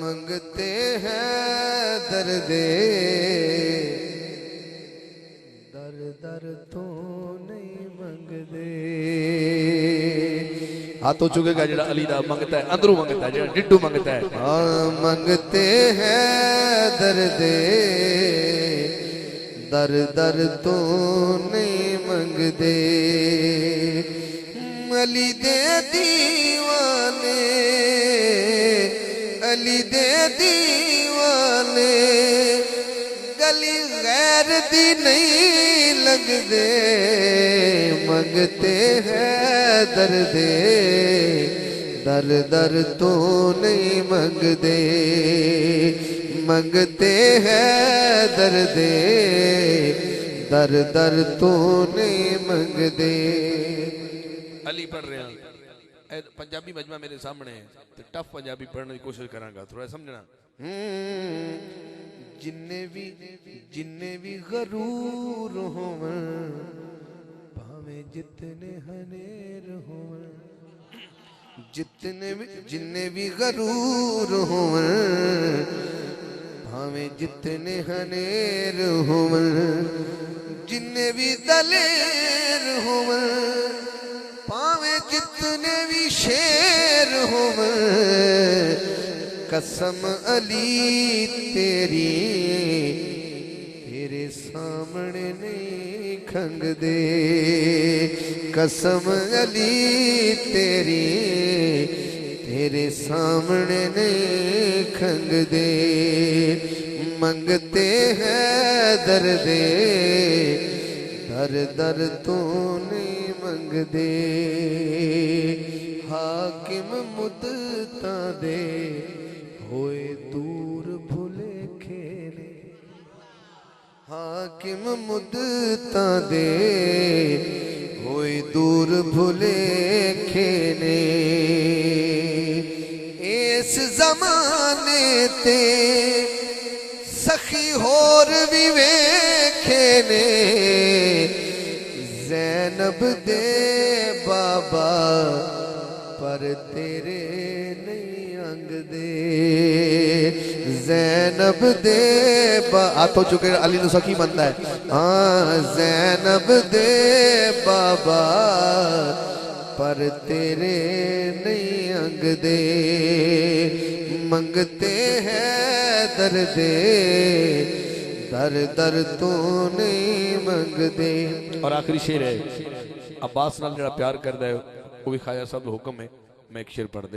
मंगते हैं दर्दे दर दर तो नहीं मंगदे। हाथों चुकेगा जेड़ा अली दा मंगता है, अंदरों मंगता है, जेड़ा डिड्डू मंगता है। मंगते हैं दर्दे दर दर तो नहीं मंगदे। अली दे दीवाने अली दे दीवाने गली गैर दी नहीं लगदे। मंगते हैं दर्दे दर दर तो नहीं मंगदे। मंगते हैं दर्दे दर दर तो नहीं मंगदे। अली पढ़ रहे हैं, पंजाबी मजमा मेरे सामने है, तो टफ पंजाबी पढ़ने की कोशिश करांगा, थोड़ा समझना। जिन्ने भी गरूर होवन भावे जितने हनेर होवन। जिन्ने भी गरूर होवन भावे जितने हनेर होवन। जिन्ने भी दलेर होवन भावे जितने भी शेर होवन। कसम अली तेरी तेरे सामने नहीं खंगदे। कसम अली तेरी तेरे सामने नहीं खंगदे। मंगते हैं दर्दे दर दर तो नहीं मंगदे। हाकिम मुद्दता दे होए दूर भुले खेने। हाकिम मुद्दता दे होए दूर भुले खेने। इस जमाने ते सखी होर भी वेखे ने। ज़ैनब दे बाबा पर तेरे नहीं अंग दे। ज़ैनब दे हाथों चुके अली नु सखी बनता है। हाँ ज़ैनब दे बाबा पर तेरे नहीं अंग दे। मंगते हैं दर्दे दर दर तो नहीं मंगदे। और आखिरी शेर है, अब्बास नाल जेड़ा प्यार करदा है वो भी ख्वाजा साहब दा हुक्म है, मैं एक शेर पढ़ दे।